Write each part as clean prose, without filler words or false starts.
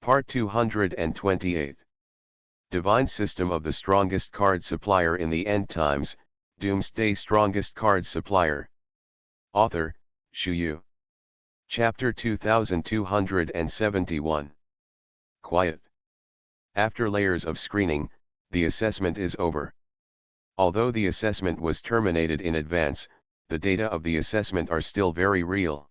Part 228. Divine System of the Strongest Card Supplier in the End Times, Doomsday Strongest Card Supplier. Author, Shu. Chapter 2271. Quiet. After layers of screening, the assessment is over. Although the assessment was terminated in advance, the data of the assessment are still very real.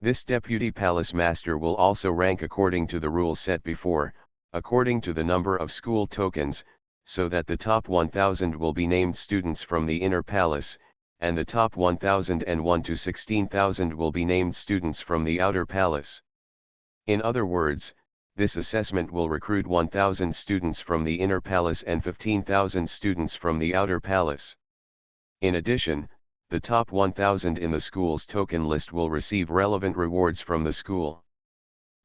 This Deputy Palace Master will also rank according to the rules set before, according to the number of school tokens, so that the top 1000 will be named students from the inner palace, and the top 1001 to 16,000 will be named students from the outer palace. In other words, this assessment will recruit 1000 students from the inner palace and 15,000 students from the outer palace. In addition, the top 1000 in the school's token list will receive relevant rewards from the school.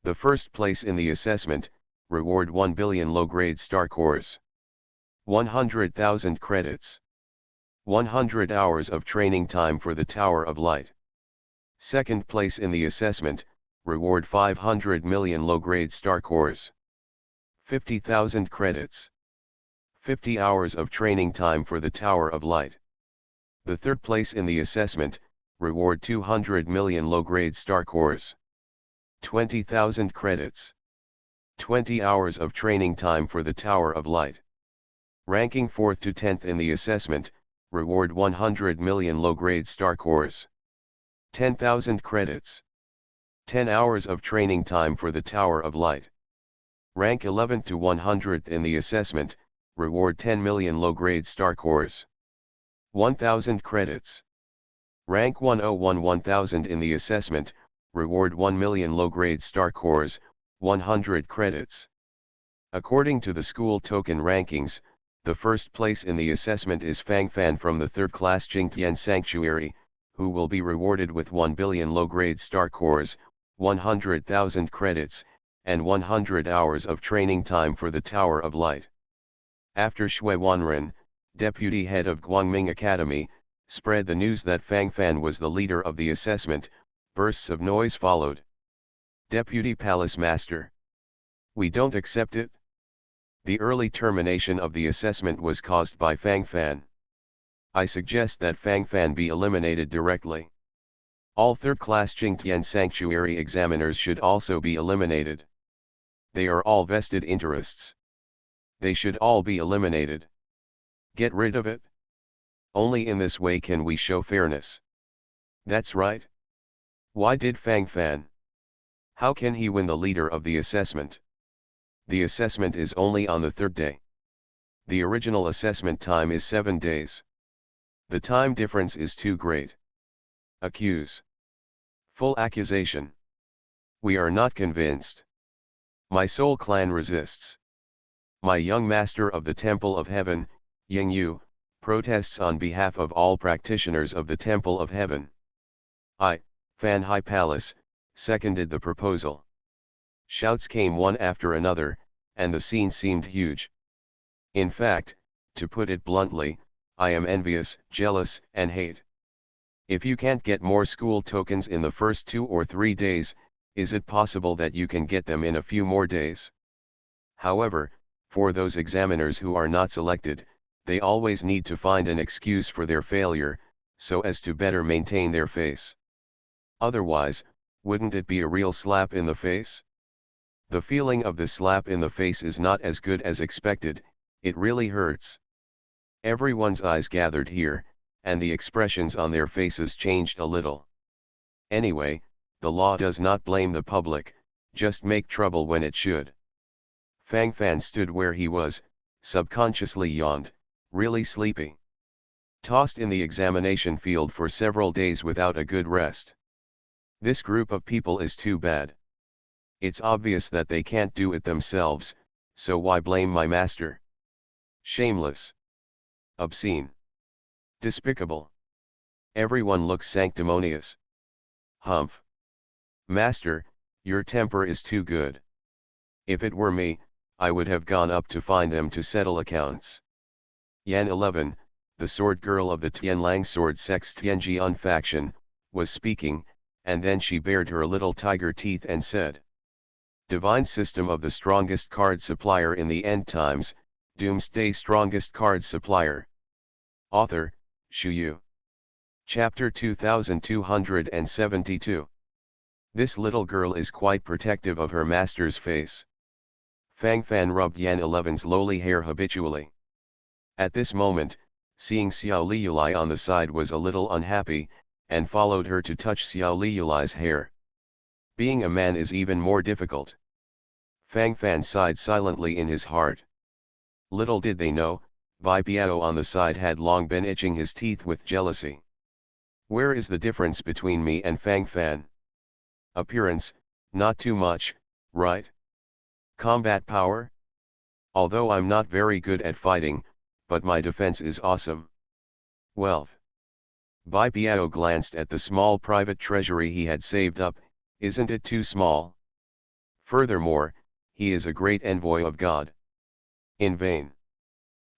The first place in the assessment, reward 1 billion low-grade star cores. 100,000 credits. 100 hours of training time for the Tower of Light. Second place in the assessment, reward 500 million low-grade star cores. 50,000 credits. 50 hours of training time for the Tower of Light. The third place in the assessment, reward 200 million low-grade star cores. 20,000 credits. 20 hours of training time for the Tower of Light. Ranking 4th to 10th in the assessment, reward 100 million low-grade star cores. 10,000 credits. 10 hours of training time for the Tower of Light. Rank 11th to 100th in the assessment, reward 10 million low-grade star cores. 1,000 credits. Rank 101-1000 in the assessment, reward 1 million low-grade star cores, 100 credits. According to the school token rankings, the first place in the assessment is Fang Fan from the 3rd class Jingtian Sanctuary, who will be rewarded with 1 billion low-grade star cores, 100,000 credits, and 100 hours of training time for the Tower of Light. After Shui Wanren, deputy head of Guangming Academy, spread the news that Fang Fan was the leader of the assessment, bursts of noise followed. Deputy Palace Master. We don't accept it. The early termination of the assessment was caused by Fang Fan. I suggest that Fang Fan be eliminated directly. All 3rd class Jingtian Sanctuary examiners should also be eliminated. They are all vested interests. They should all be eliminated. Get rid of it. Only in this way can we show fairness. That's right. Why did Fang Fan? How can he win the leader of the assessment? The assessment is only on the 3rd day. The original assessment time is 7 days. The time difference is too great. Accuse. Full accusation. We are not convinced. My soul clan resists. My young master of the Temple of Heaven, Ying Yu, protests on behalf of all practitioners of the Temple of Heaven. I, Fan High Palace, seconded the proposal. Shouts came one after another, and the scene seemed huge. In fact, to put it bluntly, I am envious, jealous, and hate. If you can't get more school tokens in the first 2 or 3 days, is it possible that you can get them in a few more days? However, for those examiners who are not selected, they always need to find an excuse for their failure, so as to better maintain their face. Otherwise, wouldn't it be a real slap in the face? The feeling of the slap in the face is not as good as expected, it really hurts. Everyone's eyes gathered here, and the expressions on their faces changed a little. Anyway, the law does not blame the public, just make trouble when it should. Fang Fan stood where he was, subconsciously yawned, really sleepy. Tossed in the examination field for several days without a good rest. This group of people is too bad. It's obvious that they can't do it themselves, so why blame my master? Shameless. Obscene. Despicable. Everyone looks sanctimonious. Humph. Master, your temper is too good. If it were me, I would have gone up to find them to settle accounts. Yan 11, the sword girl of the Tianlang sword sect's Tianjian faction, was speaking, and then she bared her little tiger teeth and said, Divine system of the strongest card supplier in the end times, Doomsday strongest card supplier. Author, Shu. Chapter 2272. This little girl is quite protective of her master's face. Fang Fan rubbed Yan 11's lowly hair habitually. At this moment, seeing Xiao Liulai on the side was a little unhappy, and followed her to touch Xiao Liulai's hair. Being a man is even more difficult. Fang Fan sighed silently in his heart. Little did they know, Bai Biao on the side had long been itching his teeth with jealousy. Where is the difference between me and Fang Fan? Appearance, not too much, right? Combat power? Although I'm not very good at fighting, but my defense is awesome. Wealth. Bai Biao glanced at the small private treasury he had saved up. Isn't it too small? Furthermore, he is a great envoy of God. In vain.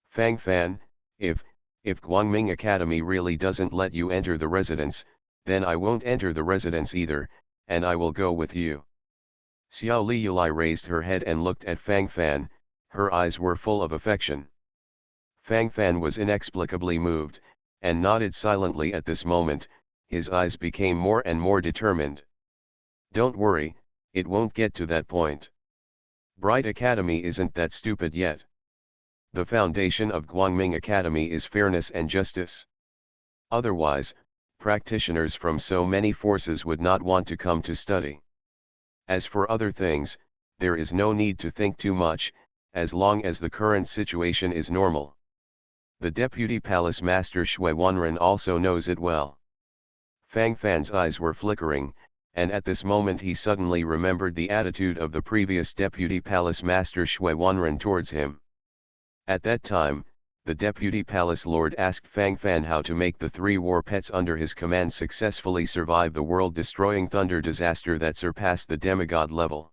Fang Fan, if Guangming Academy really doesn't let you enter the residence, then I won't enter the residence either, and I will go with you. Xiao Liulai raised her head and looked at Fang Fan, her eyes were full of affection. Fang Fan was inexplicably moved, and nodded silently at this moment. His eyes became more and more determined. Don't worry, it won't get to that point. Bright Academy isn't that stupid yet. The foundation of Guangming Academy is fairness and justice. Otherwise, practitioners from so many forces would not want to come to study. As for other things, there is no need to think too much, as long as the current situation is normal. The Deputy Palace Master Shui Wanren also knows it well. Fang Fan's eyes were flickering, and at this moment he suddenly remembered the attitude of the previous Deputy Palace Master Shui Wanren towards him. At that time, the Deputy Palace Lord asked Fang Fan how to make the 3 war pets under his command successfully survive the world-destroying thunder disaster that surpassed the demigod level.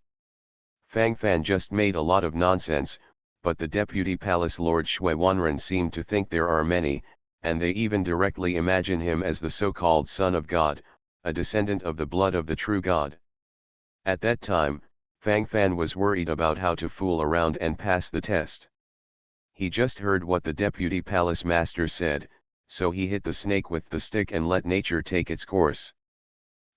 Fang Fan just made a lot of nonsense, but the Deputy Palace Lord Shui Wanren seemed to think there are many, and they even directly imagine him as the so-called Son of God, a descendant of the blood of the true God. At that time, Fang Fan was worried about how to fool around and pass the test. He just heard what the Deputy Palace Master said, so he hit the snake with the stick and let nature take its course.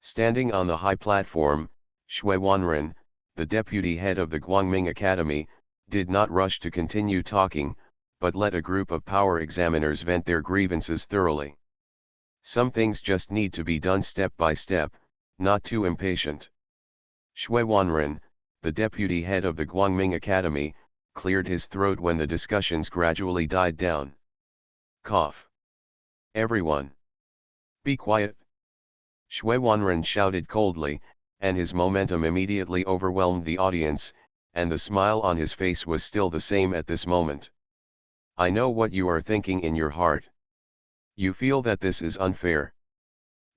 Standing on the high platform, Shui Wanren, the deputy head of the Guangming Academy, did not rush to continue talking, but let a group of power examiners vent their grievances thoroughly. Some things just need to be done step by step, not too impatient. Shui Wanren, the deputy head of the Guangming Academy, cleared his throat when the discussions gradually died down. Cough. Everyone. Be quiet. Shui Wanren shouted coldly, and his momentum immediately overwhelmed the audience, and the smile on his face was still the same at this moment. I know what you are thinking in your heart. You feel that this is unfair.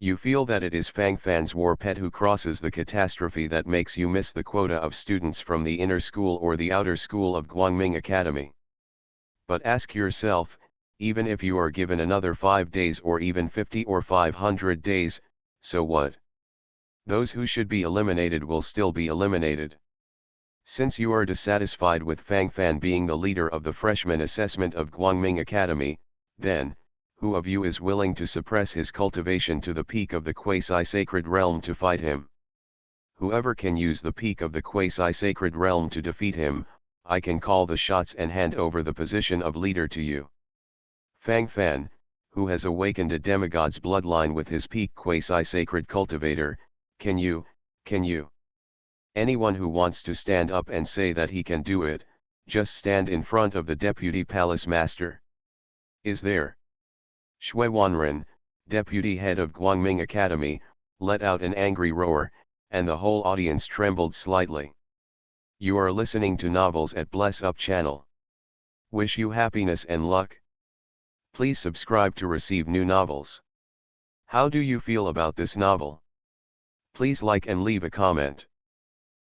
You feel that it is Fang Fan's war pet who crosses the catastrophe that makes you miss the quota of students from the inner school or the outer school of Guangming Academy. But ask yourself, even if you are given another 5 days or even 50 or 500 days, so what? Those who should be eliminated will still be eliminated. Since you are dissatisfied with Fang Fan being the leader of the freshman assessment of Guangming Academy, then, who of you is willing to suppress his cultivation to the peak of the quasi-sacred realm to fight him? Whoever can use the peak of the quasi-sacred realm to defeat him, I can call the shots and hand over the position of leader to you. Fang Fan, who has awakened a demigod's bloodline with his peak quasi-sacred cultivator, can you? Anyone who wants to stand up and say that he can do it, just stand in front of the Deputy Palace Master. Is there? Shui Wanren, deputy head of Guangming Academy, let out an angry roar, and the whole audience trembled slightly. You are listening to Novels at Bless Up channel. Wish you happiness and luck. Please subscribe to receive new novels. How do you feel about this novel? Please like and leave a comment.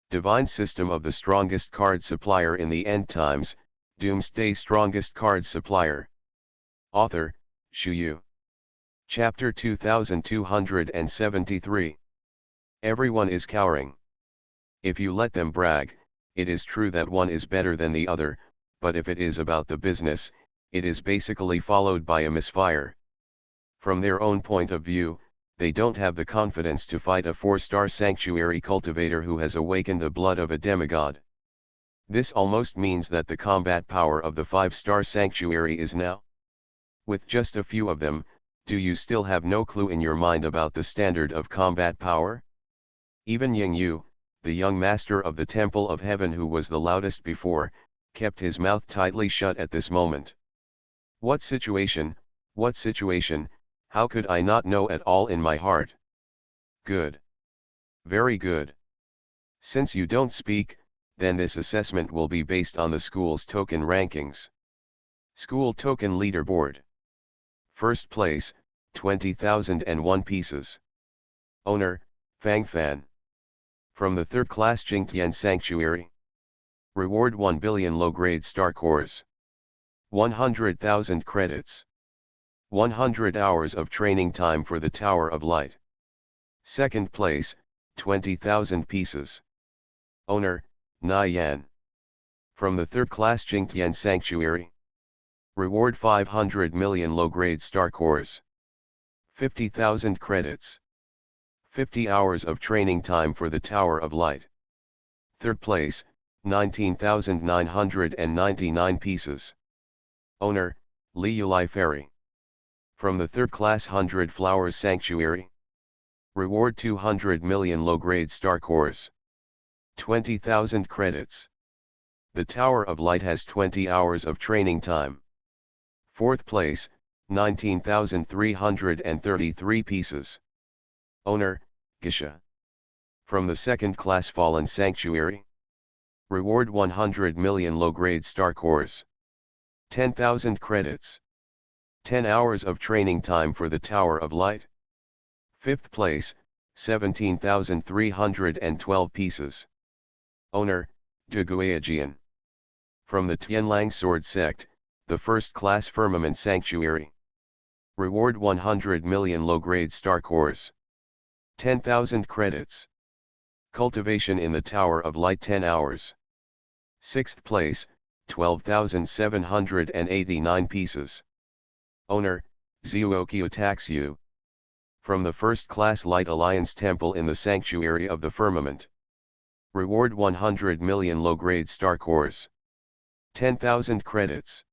Divine system of the strongest card supplier in the end times, Doomsday strongest card supplier. Author, Shu. Chapter 2273. Everyone is cowering. If you let them brag, it is true that one is better than the other, but if it is about the business, it is basically followed by a misfire. From their own point of view, they don't have the confidence to fight a 4-star sanctuary cultivator who has awakened the blood of a demigod. This almost means that the combat power of the 5-star sanctuary is now. With just a few of them, do you still have no clue in your mind about the standard of combat power? Even Ying Yu, the young master of the Temple of Heaven who was the loudest before, kept his mouth tightly shut at this moment. What situation, how could I not know at all in my heart? Good. Very good. Since you don't speak, then this assessment will be based on the school's token rankings. School token leaderboard. First place, 20,001 pieces. Owner, Fang Fan. From the 3rd class Jingtian Sanctuary. Reward 1 billion low-grade star cores. 100,000 credits. 100 hours of training time for the Tower of Light. Second place, 20,000 pieces. Owner, Naiyan. From the 3rd class Jingtian Sanctuary. Reward 500 million low-grade star cores. 50,000 credits. 50 hours of training time for the Tower of Light. Third place, 19,999 pieces. Owner, Li Yulai Ferry. From the 3rd class 100 Flowers Sanctuary. Reward 200 million low-grade star cores. 20,000 credits. The Tower of Light has 20 hours of training time. Fourth place, 19,333 pieces. Owner, Gisha. From the 2nd class Fallen Sanctuary. Reward 100 million low-grade star cores. 10,000 credits. 10 hours of training time for the Tower of Light. Fifth place, 17,312 pieces. Owner, De Guayajian. From the Tianlang Sword Sect, the 1st class Firmament Sanctuary. Reward 100 million low-grade star cores. 10,000 credits. Cultivation in the Tower of Light 10 hours. 6th place, 12,789 pieces. Owner, Zuokyo Taxu. From the 1st class Light Alliance Temple in the Sanctuary of the Firmament. Reward 100 million low-grade star cores. 10,000 credits.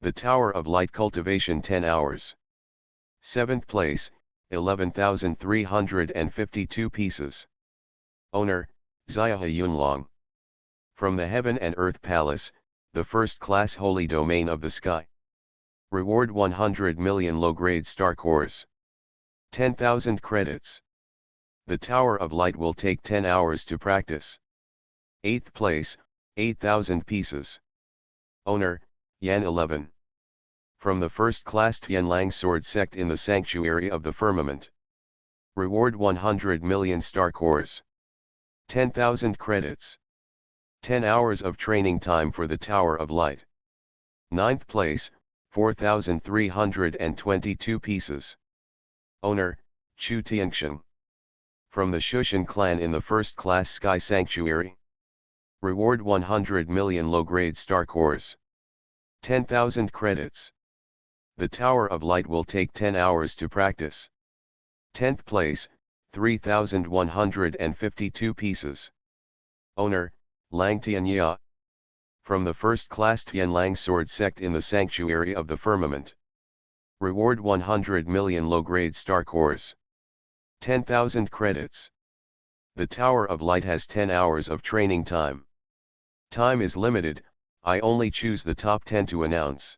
The Tower of Light cultivation 10 hours. 7th place, 11,352 pieces. Owner, Xiahe Yunlong. From the Heaven and Earth Palace, the 1st class Holy Domain of the Sky. Reward 100 million low-grade star cores. 10,000 credits. The Tower of Light will take 10 hours to practice. 8th place, 8,000 pieces. Owner, Yan 11. From the 1st class Tianlang Sword Sect in the Sanctuary of the Firmament. Reward 100 million star cores. 10,000 credits. 10 hours of training time for the Tower of Light. 9th place, 4,322 pieces. Owner, Chu Tianxiang. From the Shushan clan in the 1st class Sky Sanctuary. Reward 100 million low-grade star cores. 10,000 credits. The Tower of Light will take 10 hours to practice. 10th place, 3,152 pieces. Owner, Lang Tianya. From the 1st class Tianlang Sword Sect in the Sanctuary of the Firmament. Reward 100 million low-grade star cores. 10,000 credits. The Tower of Light has 10 hours of training time. Time is limited, I only choose the top 10 to announce.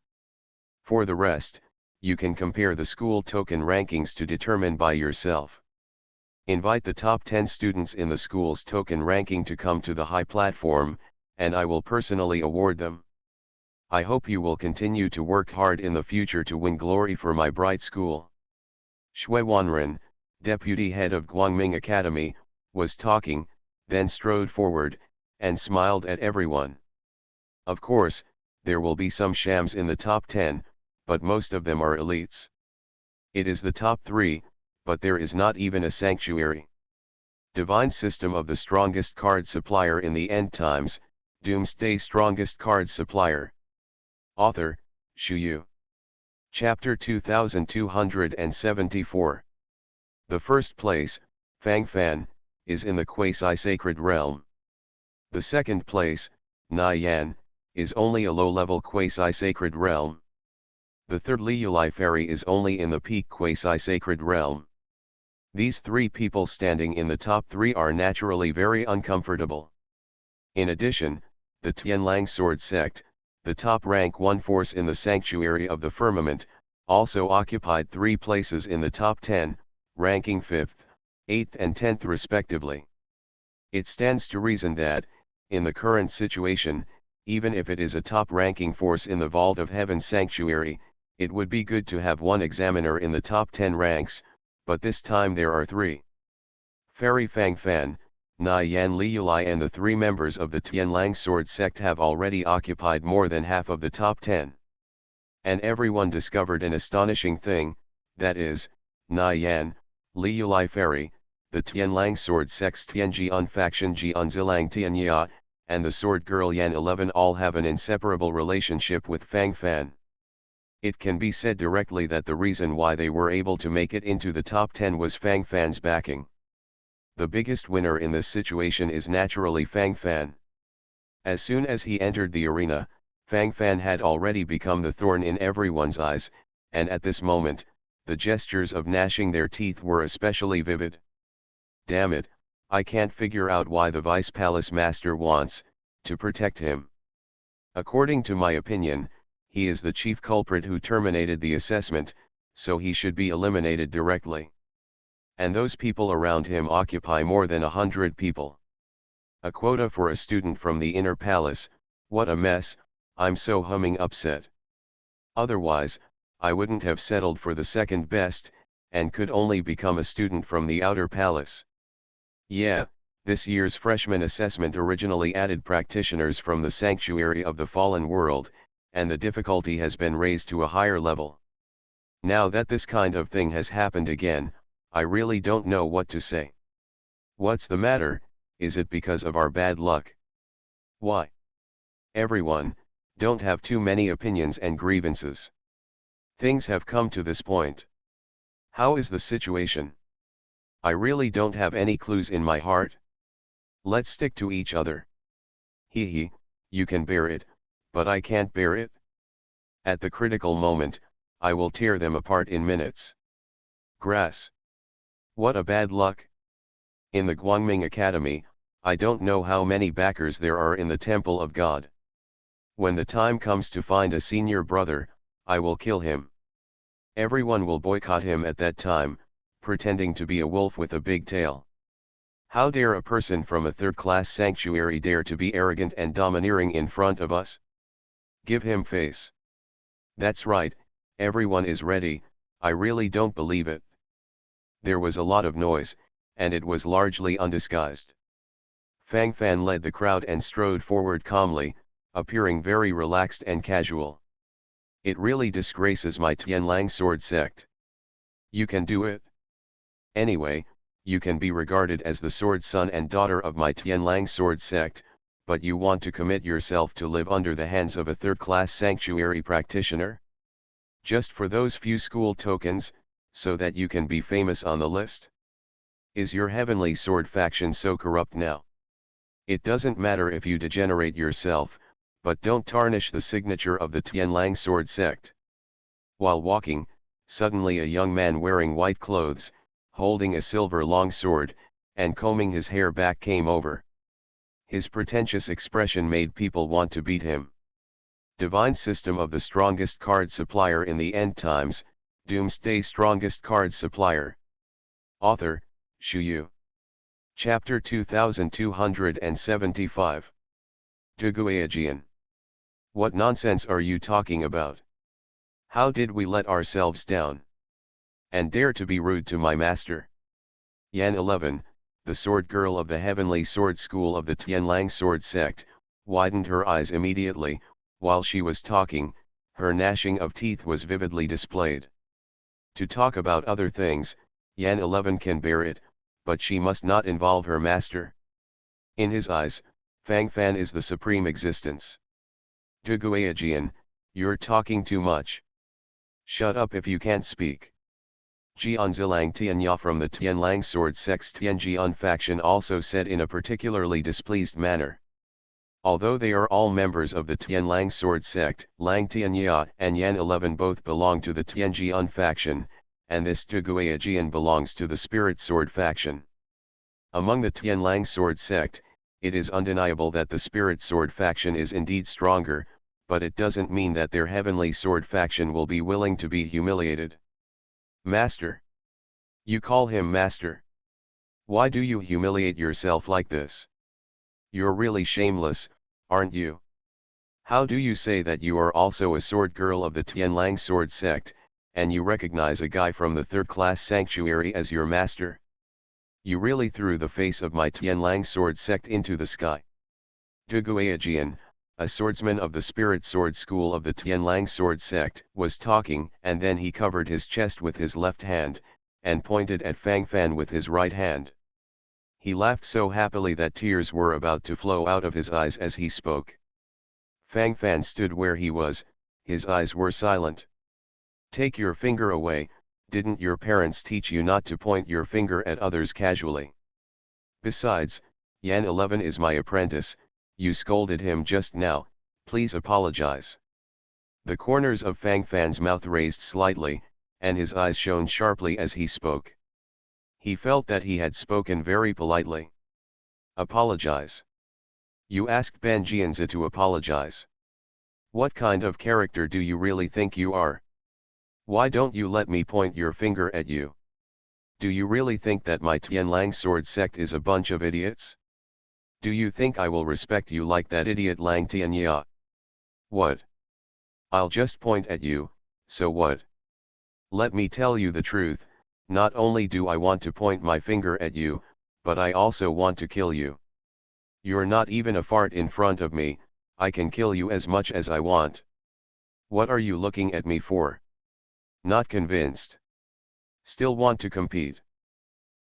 For the rest, you can compare the school token rankings to determine by yourself. Invite the top 10 students in the school's token ranking to come to the high platform, and I will personally award them. I hope you will continue to work hard in the future to win glory for my bright school. Shui Wanren, deputy head of Guangming Academy, was talking, then strode forward, and smiled at everyone. Of course, there will be some shams in the top 10, but most of them are elites. It is the top 3, but there is not even a sanctuary. Divine System of the Strongest Card Supplier in the End Times, Doomsday Strongest Card Supplier. Author, Shu Yu. Chapter 2274. The first place, Fang Fan, is in the quasi-sacred realm. The second place, Na Yan, is only a low-level quasi-sacred realm. The third Liuli Fairy is only in the peak quasi-sacred realm. These three people standing in the top three are naturally very uncomfortable. In addition, the Tianlang Sword Sect, the top rank 1 force in the Sanctuary of the Firmament, also occupied 3 places in the top 10, ranking 5th, 8th and 10th respectively. It stands to reason that, in the current situation, even if it is a top-ranking force in the Vault of Heaven's Sanctuary, it would be good to have one examiner in the top 10 ranks, but this time there are 3. Fairy Fang Fan, Na Yan Liuli and the 3 members of the Tianlang Sword Sect have already occupied more than half of the top 10. And everyone discovered an astonishing thing, that is, Na Yan, Liuli Fairy, the Tianlang Sword Sect's Tianjian faction Jian Zilang Tianya, and the Sword Girl Yan 11 all have an inseparable relationship with Fang Fan. It can be said directly that the reason why they were able to make it into the top 10 was Fang Fan's backing. The biggest winner in this situation is naturally Fang Fan. As soon as he entered the arena, Fang Fan had already become the thorn in everyone's eyes, and at this moment, the gestures of gnashing their teeth were especially vivid. Damn it, I can't figure out why the Vice Palace Master wants to protect him. According to my opinion, he is the chief culprit who terminated the assessment, so he should be eliminated directly. And those people around him occupy more than 100 people. A quota for a student from the inner palace, what a mess, I'm so humming upset. Otherwise, I wouldn't have settled for the second best, and could only become a student from the outer palace. Yeah, this year's freshman assessment originally added practitioners from the Sanctuary of the Fallen World, and the difficulty has been raised to a higher level. Now that this kind of thing has happened again, I really don't know what to say. What's the matter? Is it because of our bad luck? Why? Everyone, don't have too many opinions and grievances. Things have come to this point. How is the situation? I really don't have any clues in my heart. Let's stick to each other. Hee, you can bear it, but I can't bear it. At the critical moment, I will tear them apart in minutes. Grass. What a bad luck. In the Guangming Academy, I don't know how many backers there are in the Temple of God. When the time comes to find a senior brother, I will kill him. Everyone will boycott him at that time, pretending to be a wolf with a big tail. How dare a person from a third-class sanctuary dare to be arrogant and domineering in front of us? Give him face. That's right, everyone is ready, I really don't believe it. There was a lot of noise, and it was largely undisguised. Fang Fan led the crowd and strode forward calmly, appearing very relaxed and casual. It really disgraces my Tianlang Sword Sect. You can do it. Anyway, you can be regarded as the sword son and daughter of my Tianlang Sword Sect, but you want to commit yourself to live under the hands of a third-class sanctuary practitioner? Just for those few school tokens, so that you can be famous on the list? Is your Heavenly Sword faction so corrupt now? It doesn't matter if you degenerate yourself, but don't tarnish the signature of the Tianlang Sword Sect. While walking, suddenly a young man wearing white clothes, holding a silver long sword, and combing his hair back came over. His pretentious expression made people want to beat him. Divine System of the Strongest Card Supplier in the End Times, Doomsday Strongest Card Supplier. Author, Shu Yu. Chapter 2275. Duguayajian. What nonsense are you talking about? How did we let ourselves down? And dare to be rude to my master? Yan 11, the sword girl of the Heavenly Sword School of the Tianlang Sword Sect, widened her eyes immediately. While she was talking, her gnashing of teeth was vividly displayed. To talk about other things, Yan 11 can bear it, but she must not involve her master. In his eyes, Fang Fan is the supreme existence. Duguayajian, you're talking too much. Shut up if you can't speak. Jianzilang Tianya from the Tianlang sword sect's Tianjian faction also said in a particularly displeased manner. Although they are all members of the Tianlang sword sect, Lang Tianya and Yan 11 both belong to the Tianjian faction, and this Duguayajian belongs to the Spirit Sword faction. Among the Tianlang sword sect, it is undeniable that the Spirit Sword faction is indeed stronger, but it doesn't mean that their Heavenly Sword faction will be willing to be humiliated. Master. You call him Master. Why do you humiliate yourself like this? You're really shameless, aren't you? How do you say that you are also a sword girl of the Tianlang sword sect, and you recognize a guy from the third-class sanctuary as your master? You really threw the face of my Tianlang sword sect into the sky. Duguayajian, a swordsman of the Spirit Sword School of the Tianlang sword sect, was talking, and then he covered his chest with his left hand, and pointed at Fang Fan with his right hand. He laughed so happily that tears were about to flow out of his eyes as he spoke. Fang Fan stood where he was, his eyes were silent. Take your finger away, didn't your parents teach you not to point your finger at others casually? Besides, Yan 11 is my apprentice, you scolded him just now, please apologize. The corners of Fang Fan's mouth raised slightly, and his eyes shone sharply as he spoke. He felt that he had spoken very politely. Apologize. You asked Ban Jianzi to apologize. What kind of character do you really think you are? Why don't you let me point your finger at you? Do you really think that my Tianlang sword sect is a bunch of idiots? Do you think I will respect you like that idiot Lang Tianya? What? I'll just point at you, so what? Let me tell you the truth, not only do I want to point my finger at you, but I also want to kill you. You're not even a fart in front of me, I can kill you as much as I want. What are you looking at me for? Not convinced? Still want to compete?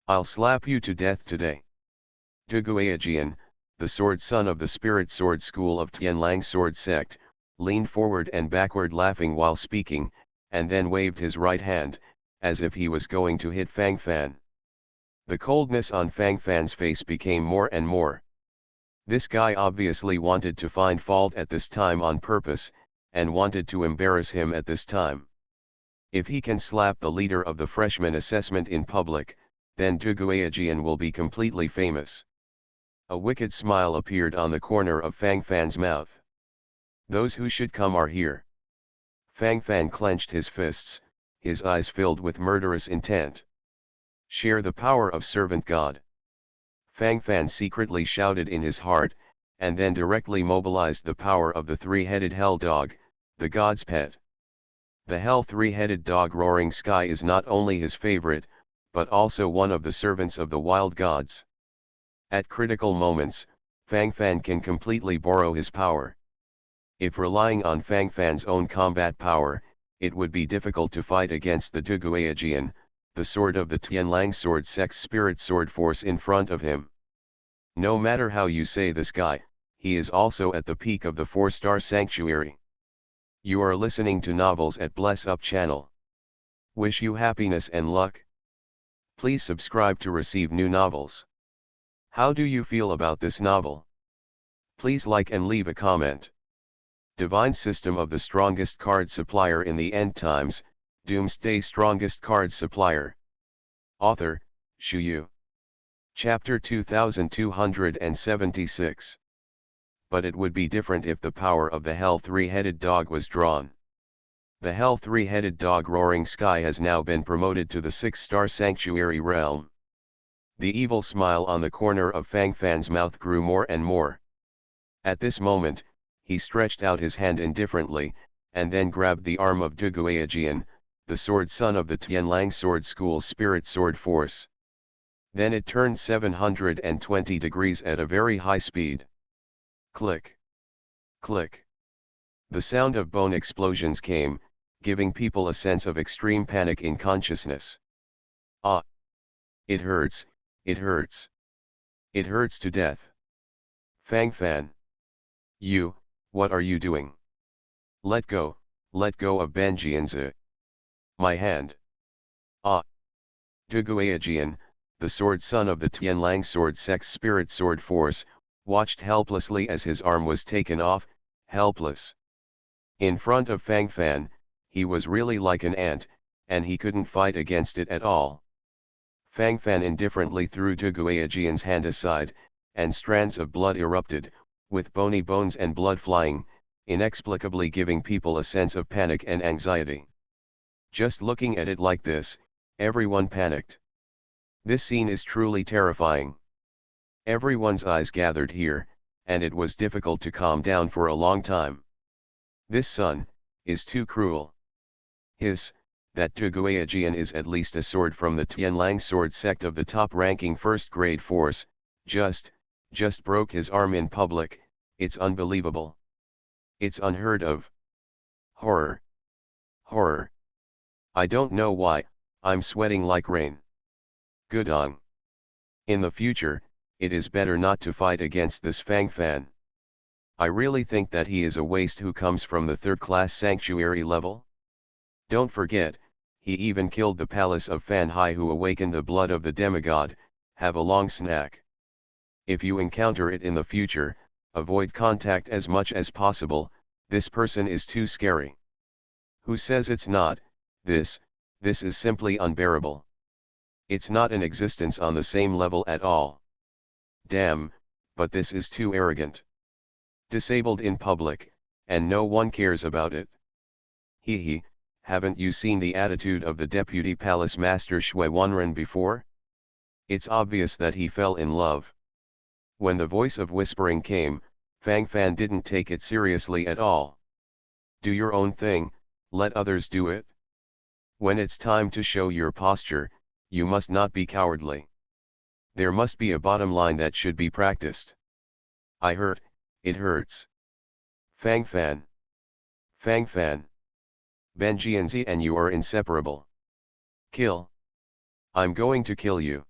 I'll slap you to death today. Duguayajian, the sword son of the Spirit Sword School of Tianlang sword sect, leaned forward and backward laughing while speaking, and then waved his right hand, as if he was going to hit Fang Fan. The coldness on Fang Fan's face became more and more. This guy obviously wanted to find fault at this time on purpose, and wanted to embarrass him at this time. If he can slap the leader of the freshman assessment in public, then Duguayajian will be completely famous. A wicked smile appeared on the corner of Fang Fan's mouth. Those who should come are here. Fang Fan clenched his fists, his eyes filled with murderous intent. Share the power of servant God. Fang Fan secretly shouted in his heart, and then directly mobilized the power of the three-headed hell dog, the god's pet. The hell three-headed dog Roaring Sky is not only his favorite, but also one of the servants of the wild gods. At critical moments, Fang Fan can completely borrow his power. If relying on Fang Fan's own combat power, it would be difficult to fight against the Duguayajian, the sword of the Tianlang sword sect's spirit sword force in front of him. No matter how you say this guy, he is also at the peak of the 4-star sanctuary. You are listening to Novels at Bless Up channel. Wish you happiness and luck. Please subscribe to receive new novels. How do you feel about this novel? Please like and leave a comment. Divine System of the Strongest Card Supplier in the End Times, Doomsday Strongest Card Supplier. Author, Shu Yu. Chapter 2276. But it would be different if the power of the Hell three-headed dog was drawn. The Hell three-headed dog Roaring Sky has now been promoted to the 6-star sanctuary realm. The evil smile on the corner of Fang Fan's mouth grew more and more. At this moment, he stretched out his hand indifferently, and then grabbed the arm of Duguayajian, the sword son of the Tianlang Sword School's Spirit Sword Force. Then it turned 720 degrees at a very high speed. Click. Click. The sound of bone explosions came, giving people a sense of extreme panic in consciousness. Ah! It hurts, It hurts. It hurts to death. Fang Fan. You, what are you doing? Let go of Banjianzi. My hand. Ah. Duguayajian, the sword son of the Tianlang sword sect's spirit sword force, watched helplessly as his arm was taken off, helpless. In front of Fang Fan, he was really like an ant, and he couldn't fight against it at all. Fang Fan indifferently threw Duguayajian's hand aside, and strands of blood erupted, with bony bones and blood flying, inexplicably giving people a sense of panic and anxiety. Just looking at it like this, everyone panicked. This scene is truly terrifying. Everyone's eyes gathered here, and it was difficult to calm down for a long time. This son is too cruel. That Tuguayajian is at least a sword from the Tianlang sword sect of the top-ranking first-grade force, just broke his arm in public. It's unbelievable. It's unheard of. Horror. Horror. I don't know why, I'm sweating like rain. Gudong. In the future, it is better not to fight against this Fang Fan. I really think that he is a waste who comes from the third-class sanctuary level. Don't forget, he even killed the palace of Fan Hai who awakened the blood of the demigod. Have a long snack. If you encounter it in the future, avoid contact as much as possible. This person is too scary. Who says it's not? This is simply unbearable. It's not an existence on the same level at all. Damn, but this is too arrogant. Disabled in public, and no one cares about it. Hee, haven't you seen the attitude of the deputy palace master Shui Wanren before? It's obvious that he fell in love. When the voice of whispering came, Fang Fan didn't take it seriously at all. Do your own thing, let others do it. When it's time to show your posture, you must not be cowardly. There must be a bottom line that should be practiced. I hurt, it hurts. Fang Fan. Fang Fan. Benjianzi and you are inseparable. Kill. I'm going to kill you.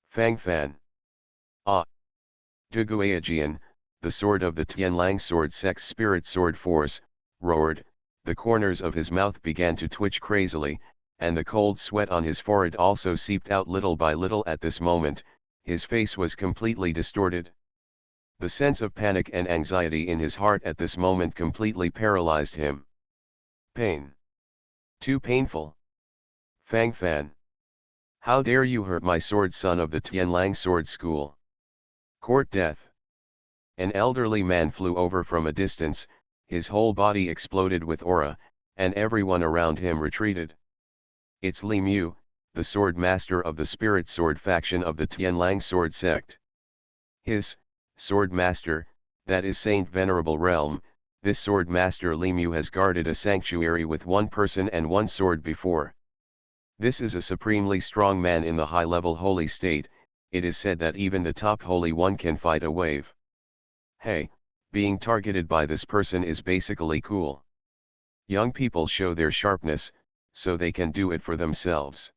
Fang Fan. Ah. Duguayajian, the sword of the Tianlang sword sect's spirit sword force, roared. The corners of his mouth began to twitch crazily, and the cold sweat on his forehead also seeped out little by little at this moment. His face was completely distorted. The sense of panic and anxiety in his heart at this moment completely paralyzed him. Pain. Too painful. Fang Fan. How dare you hurt my sword son of the Tianlang sword school? Court death. An elderly man flew over from a distance, his whole body exploded with aura, and everyone around him retreated. It's Li Mu, the sword master of the spirit sword faction of the Tianlang sword sect. Sword master, that is Saint Venerable Realm. This sword master Li Mu has guarded a sanctuary with one person and one sword before. This is a supremely strong man in the high-level holy state. It is said that even the top holy one can fight a wave. Hey, being targeted by this person is basically cool. Young people show their sharpness, so they can do it for themselves.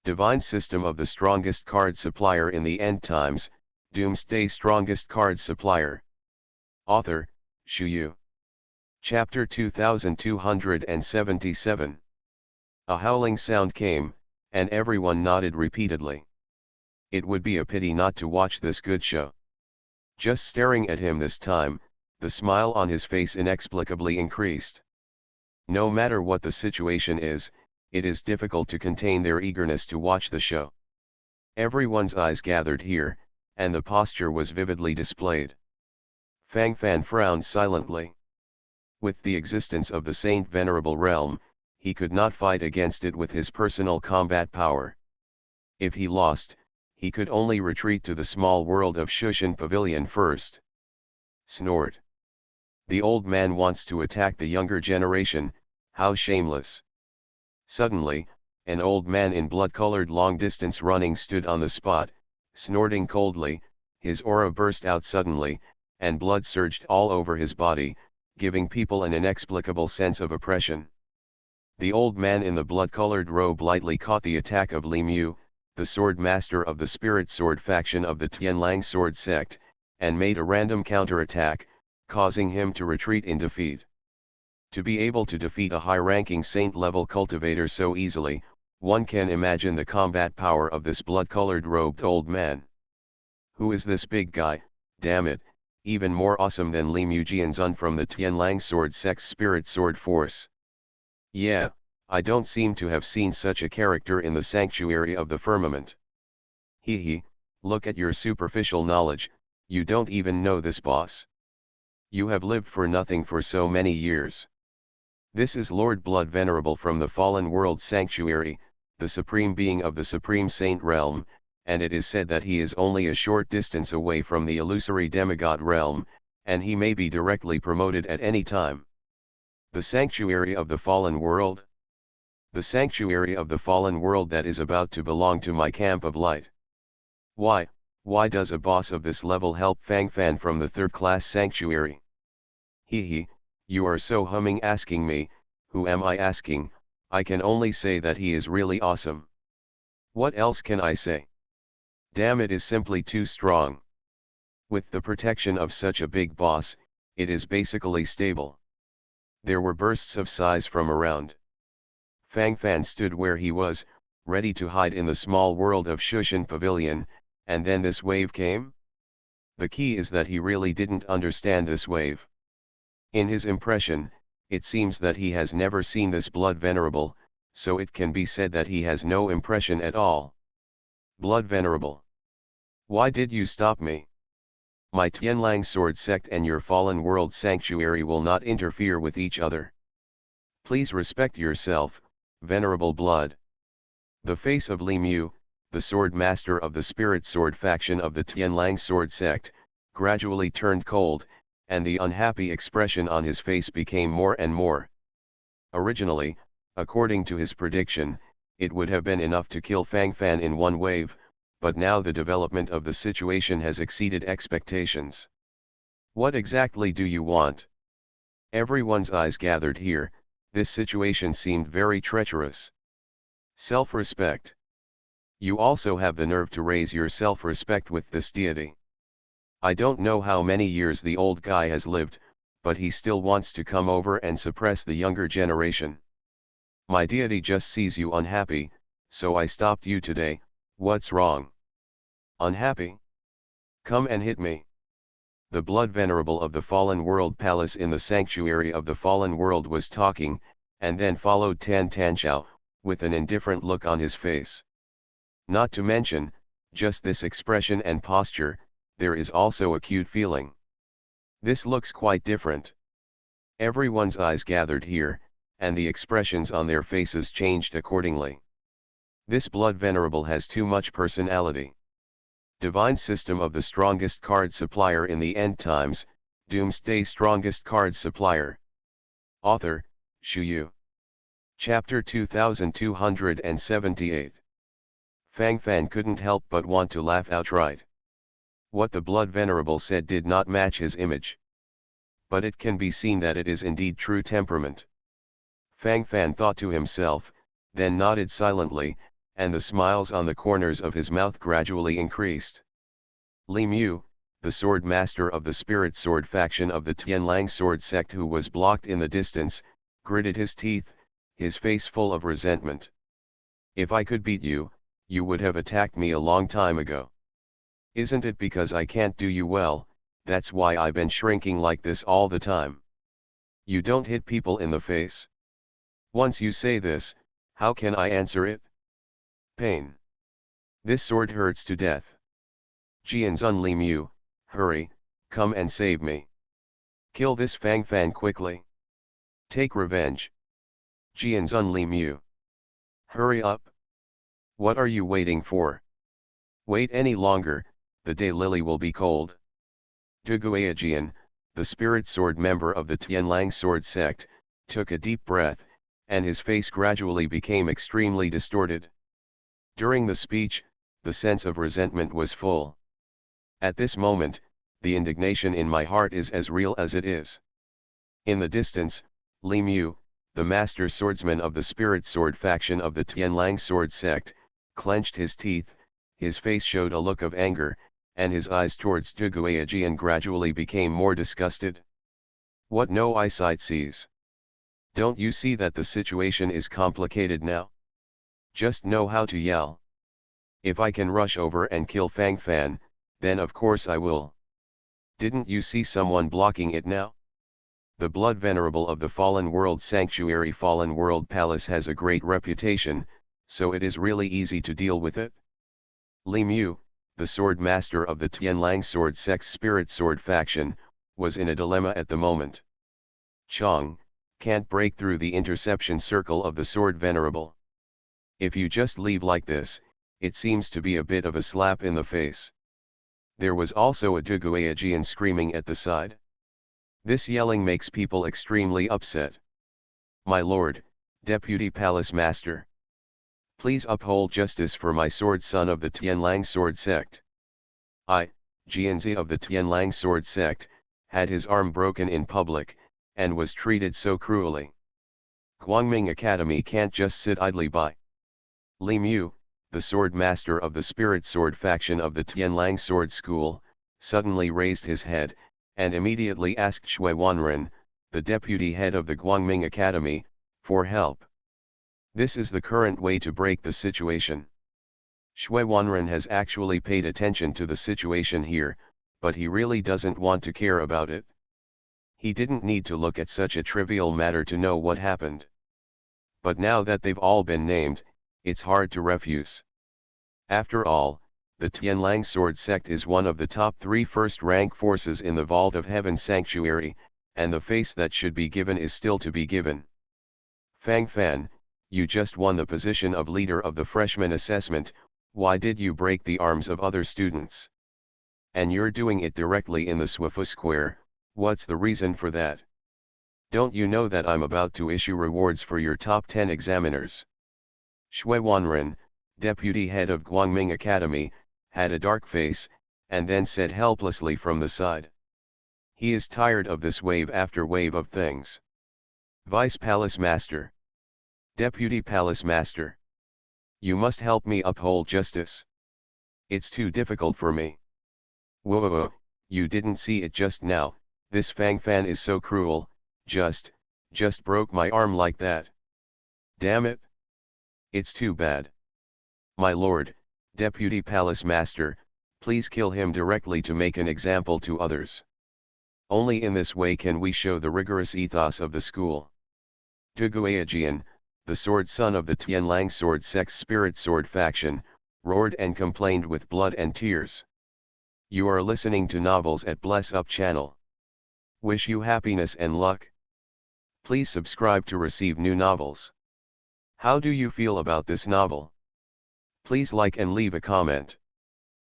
Divine system of the strongest card supplier in the end times, Doomsday strongest card supplier. Author, Shu Yu. Chapter 2277. A howling sound came, and everyone nodded repeatedly. It would be a pity not to watch this good show. Just staring at him this time, the smile on his face inexplicably increased. No matter what the situation is, it is difficult to contain their eagerness to watch the show. Everyone's eyes gathered here, and the posture was vividly displayed. Fang Fan frowned silently. With the existence of the Saint Venerable Realm, he could not fight against it with his personal combat power. If he lost, he could only retreat to the small world of Shushan Pavilion first. Snort. The old man wants to attack the younger generation, how shameless. Suddenly, an old man in blood-colored long-distance running stood on the spot, snorting coldly. His aura burst out suddenly, and blood surged all over his body, giving people an inexplicable sense of oppression. The old man in the blood-colored robe lightly caught the attack of Li Mu, the sword master of the spirit sword faction of the Tianlang sword sect, and made a random counterattack, causing him to retreat in defeat. To be able to defeat a high-ranking saint-level cultivator so easily, one can imagine the combat power of this blood-colored robed old man. Who is this big guy? Damn it, even more awesome than Li Mujianzun from the Tianlang sword sect's spirit sword force. Yeah, I don't seem to have seen such a character in the sanctuary of the firmament. Hee, look at your superficial knowledge, you don't even know this boss. You have lived for nothing for so many years. This is Lord Blood Venerable from the Fallen World Sanctuary, the supreme being of the Supreme Saint Realm, and it is said that he is only a short distance away from the illusory demigod realm, and he may be directly promoted at any time. The Sanctuary of the Fallen World? The Sanctuary of the Fallen World that is about to belong to my camp of light. Why does a boss of this level help Fang Fan from the third-class sanctuary? Hee, you are so humming asking me, who am I asking? I can only say that he is really awesome. What else can I say? Damn, it is simply too strong. With the protection of such a big boss, it is basically stable. There were bursts of sighs from around. Fang Fan stood where he was, ready to hide in the small world of Shushan Pavilion, and then this wave came? The key is that he really didn't understand this wave. In his impression, it seems that he has never seen this Blood Venerable, so it can be said that he has no impression at all. Blood Venerable. Why did you stop me? My Tianlang sword sect and your Fallen World Sanctuary will not interfere with each other. Please respect yourself, Venerable Blood. The face of Li Mu, the sword master of the spirit sword faction of the Tianlang sword sect, gradually turned cold, and the unhappy expression on his face became more and more. Originally, according to his prediction, it would have been enough to kill Fang Fan in one wave, but now the development of the situation has exceeded expectations. What exactly do you want? Everyone's eyes gathered here. This situation seemed very treacherous. Self-respect. You also have the nerve to raise your self-respect with this deity. I don't know how many years the old guy has lived, but he still wants to come over and suppress the younger generation. My deity just sees you unhappy, so I stopped you today. What's wrong? Unhappy? Come and hit me. The Blood Venerable of the Fallen World Palace in the Sanctuary of the Fallen World was talking, and then followed Tan Tanchao, with an indifferent look on his face. Not to mention, just this expression and posture, there is also a cute feeling. This looks quite different. Everyone's eyes gathered here, and the expressions on their faces changed accordingly. This Blood Venerable has too much personality. Divine System of the Strongest Card Supplier in the End Times, Doomsday Strongest Card Supplier. Author, Shu Yu. Chapter 2278. Fang Fan couldn't help but want to laugh outright. What the Blood Venerable said did not match his image. But it can be seen that it is indeed true temperament. Fang Fan thought to himself, then nodded silently, and the smiles on the corners of his mouth gradually increased. Li Mu, the sword master of the spirit sword faction of the Tianlang sword sect who was blocked in the distance, gritted his teeth, his face full of resentment. If I could beat you, you would have attacked me a long time ago. Isn't it because I can't do you well, that's why I've been shrinking like this all the time? You don't hit people in the face. Once you say this, how can I answer it? Pain. This sword hurts to death. Jianzun Li Mu, hurry, come and save me. Kill this Fang Fan quickly. Take revenge. Jianzun Li Mu. Hurry up. What are you waiting for? Wait any longer, the day lily will be cold. Duguayajian, the spirit sword member of the Tianlang sword sect, took a deep breath, and his face gradually became extremely distorted. During the speech, the sense of resentment was full. At this moment, the indignation in my heart is as real as it is. In the distance, Li Mu, the master swordsman of the spirit sword faction of the Tianlang sword sect, clenched his teeth, his face showed a look of anger, and his eyes towards Duguayajian gradually became more disgusted. What no eyesight sees. Don't you see that the situation is complicated now? Just know how to yell. If I can rush over and kill Fang Fan, then of course I will. Didn't you see someone blocking it now? The Blood Venerable of the Fallen World Sanctuary Fallen World Palace has a great reputation, so it is really easy to deal with it. Li Mu, the Sword Master of the Tianlang Sword Sect's Spirit Sword faction, was in a dilemma at the moment. Chong, can't break through the interception circle of the Sword Venerable. If you just leave like this, it seems to be a bit of a slap in the face. There was also a Duguayajian screaming at the side. This yelling makes people extremely upset. My lord, Deputy Palace Master. Please uphold justice for my sword son of the Tianlang Sword Sect. Jianzi of the Tianlang Sword Sect, had his arm broken in public, and was treated so cruelly. Guangming Academy can't just sit idly by. Li Mu, the sword master of the Spirit Sword faction of the Tianlang Sword School, suddenly raised his head, and immediately asked Shui Wanren, the deputy head of the Guangming Academy, for help. This is the current way to break the situation. Shui Wanren has actually paid attention to the situation here, but he really doesn't want to care about it. He didn't need to look at such a trivial matter to know what happened. But now that they've all been named, it's hard to refuse. After all, the Tianlang Sword Sect is one of the top 3 first-rank forces in the Vault of Heaven Sanctuary, and the face that should be given is still to be given. Fang Fan, you just won the position of leader of the freshman assessment, why did you break the arms of other students? And you're doing it directly in the Swifu Square, what's the reason for that? Don't you know that I'm about to issue rewards for your top 10 examiners? Shui Wanren, deputy head of Guangming Academy, had a dark face, and then said helplessly from the side. He is tired of this wave after wave of things. Vice Palace Master. Deputy Palace Master. You must help me uphold justice. It's too difficult for me. Whoa, you didn't see it just now, this Fang Fan is so cruel, just broke my arm like that. Damn it. It's too bad. My lord, Deputy Palace Master, please kill him directly to make an example to others. Only in this way can we show the rigorous ethos of the school. Duguayajian, the sword son of the Tianlang Sword Sect's Spirit Sword faction, roared and complained with blood and tears. You are listening to Novels at Bless Up channel. Wish you happiness and luck. Please subscribe to receive new novels. How do you feel about this novel? Please like and leave a comment.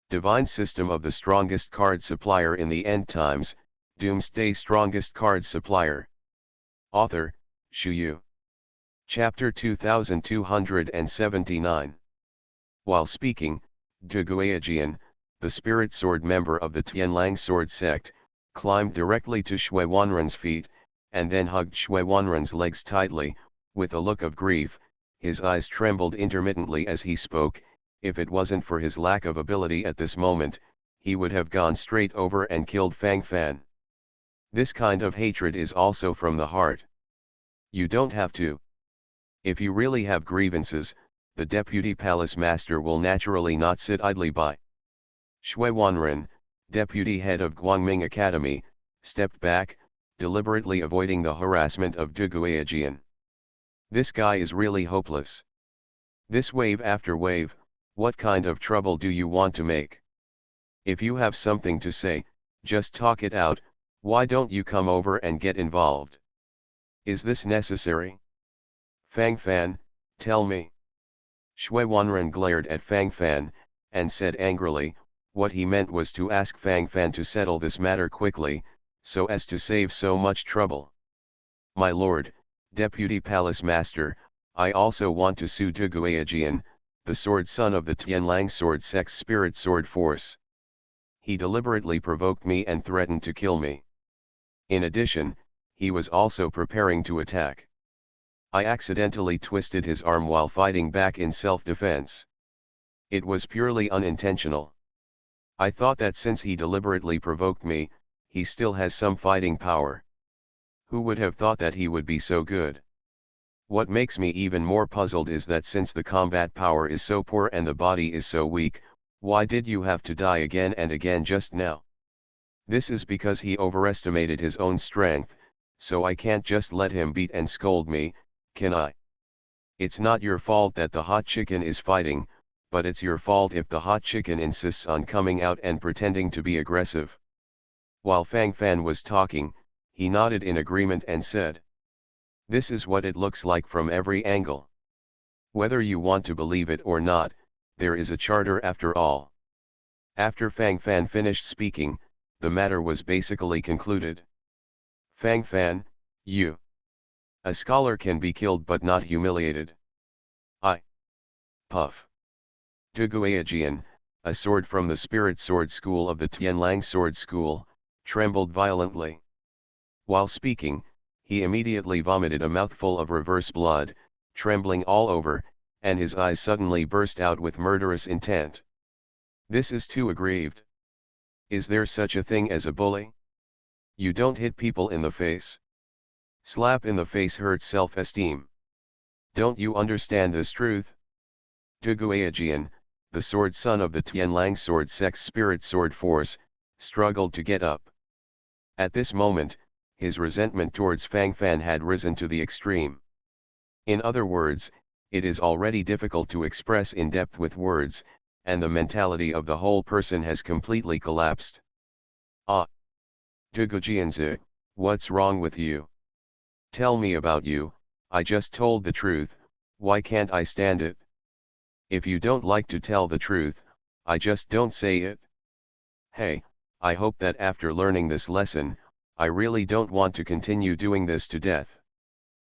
Divine System of the Strongest Card Supplier in the End Times, Doomsday Strongest Card Supplier. Author, Shu Yu. Chapter 2279. While speaking, Duguayajian, the Spirit Sword member of the Tianlang Sword Sect, climbed directly to Shui Wanren's feet, and then hugged Shui Wanren's legs tightly, with a look of grief. His eyes trembled intermittently as he spoke. If it wasn't for his lack of ability at this moment, he would have gone straight over and killed Fang Fan. This kind of hatred is also from the heart. You don't have to. If you really have grievances, the Deputy Palace Master will naturally not sit idly by. Shui Wanren, deputy head of Guangming Academy, stepped back, deliberately avoiding the harassment of Duguayajian. This guy is really hopeless. This wave after wave, what kind of trouble do you want to make? If you have something to say, just talk it out. Why don't you come over and get involved? Is this necessary? Fang Fan, tell me. Shui Wanren glared at Fang Fan, and said angrily, what he meant was to ask Fang Fan to settle this matter quickly, so as to save so much trouble. My lord, Deputy Palace Master, I also want to sue Duguayajian, the sword son of the Tianlang Sword Sect's Spirit Sword Force. He deliberately provoked me and threatened to kill me. In addition, he was also preparing to attack. I accidentally twisted his arm while fighting back in self-defense. It was purely unintentional. I thought that since he deliberately provoked me, he still has some fighting power. Who would have thought that he would be so good? What makes me even more puzzled is that since the combat power is so poor and the body is so weak, why did you have to die again and again just now? This is because he overestimated his own strength, so I can't just let him beat and scold me, can I? It's not your fault that the hot chicken is fighting, but it's your fault if the hot chicken insists on coming out and pretending to be aggressive. While Fang Fan was talking, he nodded in agreement and said, "This is what it looks like from every angle. Whether you want to believe it or not, there is a charter after all." After Fang Fan finished speaking, the matter was basically concluded. Fang Fan, you. A scholar can be killed but not humiliated. I. Puff. Duguayajian, a sword from the Spirit Sword School of the Tianlang Sword School, trembled violently. While speaking, he immediately vomited a mouthful of reverse blood, trembling all over, and his eyes suddenly burst out with murderous intent. This is too aggrieved. Is there such a thing as a bully? You don't hit people in the face. Slap in the face hurts self-esteem. Don't you understand this truth? Duguayajian, the sword son of the Tianlang sword sect's spirit sword force, struggled to get up. At this moment, his resentment towards Fang Fan had risen to the extreme. In other words, it is already difficult to express in depth with words, and the mentality of the whole person has completely collapsed. Ah! Dugujianzi, what's wrong with you? Tell me about you. I just told the truth, why can't I stand it? If you don't like to tell the truth, I just don't say it. Hey, I hope that after learning this lesson, I really don't want to continue doing this to death.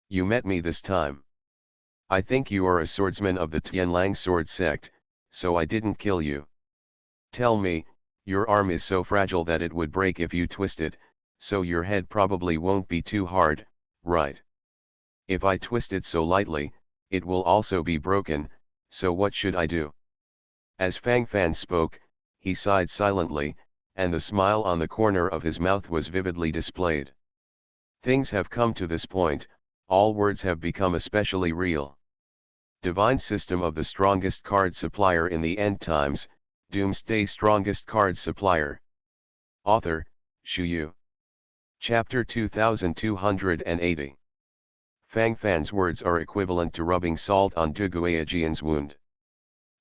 You met me this time. I think you are a swordsman of the Tianlang sword sect, so I didn't kill you. Tell me, your arm is so fragile that it would break if you twist it, so your head probably won't be too hard, right? If I twist it so lightly, it will also be broken, so what should I do? As Fang Fan spoke, he sighed silently, and the smile on the corner of his mouth was vividly displayed. Things have come to this point, all words have become especially real. Divine system of the strongest card supplier in the end times, Doomsday strongest card supplier. Author, Shu Yu. Chapter 2280. Fang Fan's words are equivalent to rubbing salt on Duguayajian's wound.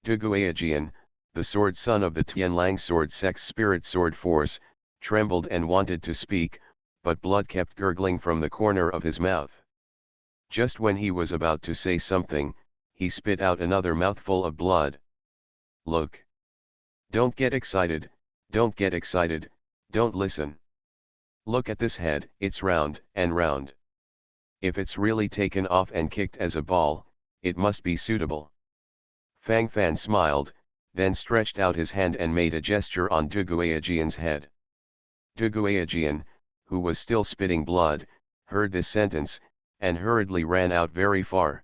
Duguayajian, the sword son of the Tianlang sword sect's spirit sword force, trembled and wanted to speak, but blood kept gurgling from the corner of his mouth. Just when he was about to say something, he spit out another mouthful of blood. Look. Don't get excited, don't get excited, don't listen. Look at this head, it's round and round. If it's really taken off and kicked as a ball, it must be suitable. Fang Fan smiled, then stretched out his hand and made a gesture on Duguayajian's head. Duguayajian, who was still spitting blood, heard this sentence, and hurriedly ran out very far.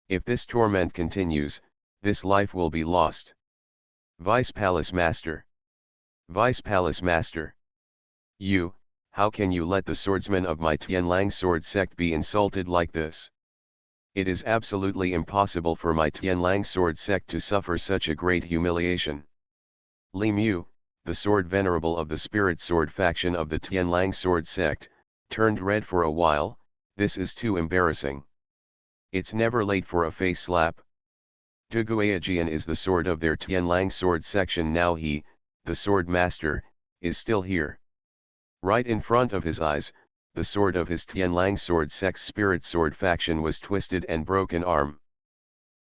If this torment continues, this life will be lost. Vice Palace Master. Vice Palace Master. You, how can you let the swordsman of my Tianlang sword sect be insulted like this? It is absolutely impossible for my Tianlang sword sect to suffer such a great humiliation. Li Mu, the sword venerable of the spirit sword faction of the Tianlang sword sect, turned red for a while. This is too embarrassing. It's never late for a face slap. Duguayajian is the sword of their Tianlang sword section now. He, the sword master, is still here. Right in front of his eyes, the sword of his Tianlang sword sect's spirit sword faction was twisted and broken arm.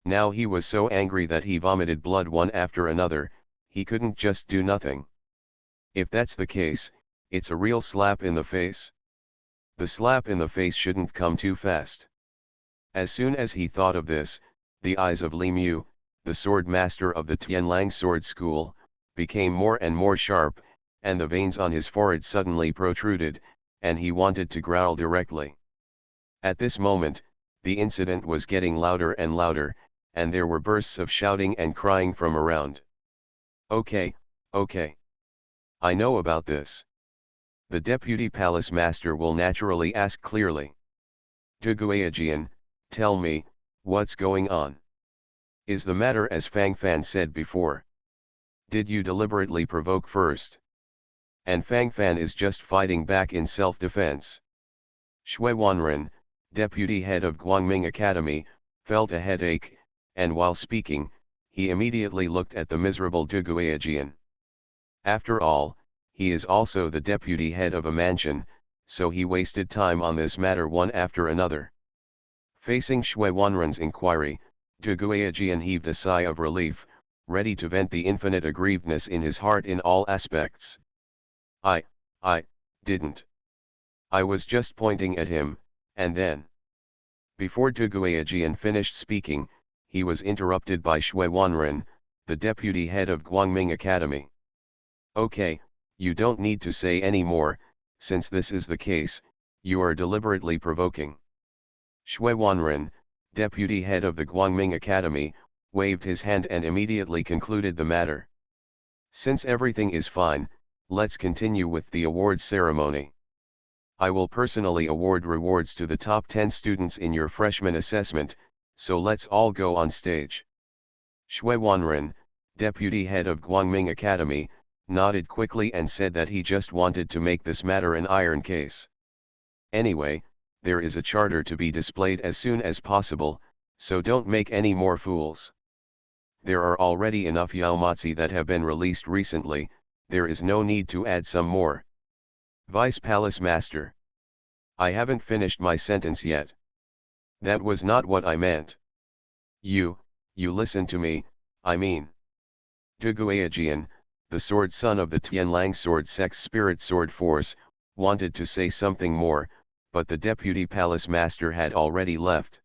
Now he was so angry that he vomited blood one after another. He couldn't just do nothing. If that's the case, it's a real slap in the face. The slap in the face shouldn't come too fast. As soon as he thought of this, the eyes of Li Mu, the sword master of the Tianlang sword school, became more and more sharp, and the veins on his forehead suddenly protruded, and he wanted to growl directly. At this moment, the incident was getting louder and louder, and there were bursts of shouting and crying from around. Okay, okay. I know about this. The deputy palace master will naturally ask clearly. Duguayajian, tell me, what's going on? Is the matter as Fang Fan said before? Did you deliberately provoke first? And Fang Fan is just fighting back in self-defense. Shui Wanren, deputy head of Guangming Academy, felt a headache, and while speaking, he immediately looked at the miserable Duguayajian. After all, he is also the deputy head of a mansion, so he wasted time on this matter one after another. Facing Shui Wanren's inquiry, Duguayajian heaved a sigh of relief, ready to vent the infinite aggrievedness in his heart in all aspects. I didn't. I was just pointing at him, and then. Before Duguayajian finished speaking, he was interrupted by Shui Wanren, the deputy head of Guangming Academy. Okay, you don't need to say any more, since this is the case, you are deliberately provoking. Shui Wanren, deputy head of the Guangming Academy, waved his hand and immediately concluded the matter. Since everything is fine, let's continue with the awards ceremony. I will personally award rewards to the top 10 students in your freshman assessment, so let's all go on stage. Shui Wanren, deputy head of Guangming Academy, nodded quickly and said that he just wanted to make this matter an iron case. Anyway, there is a charter to be displayed as soon as possible, so don't make any more fools. There are already enough Yaomatsi that have been released recently, there is no need to add some more. Vice Palace Master. I haven't finished my sentence yet. That was not what I meant. You listen to me, I mean. Duguayajian, the sword son of the Tianlang sword sect's spirit sword force, wanted to say something more, but the deputy palace master had already left.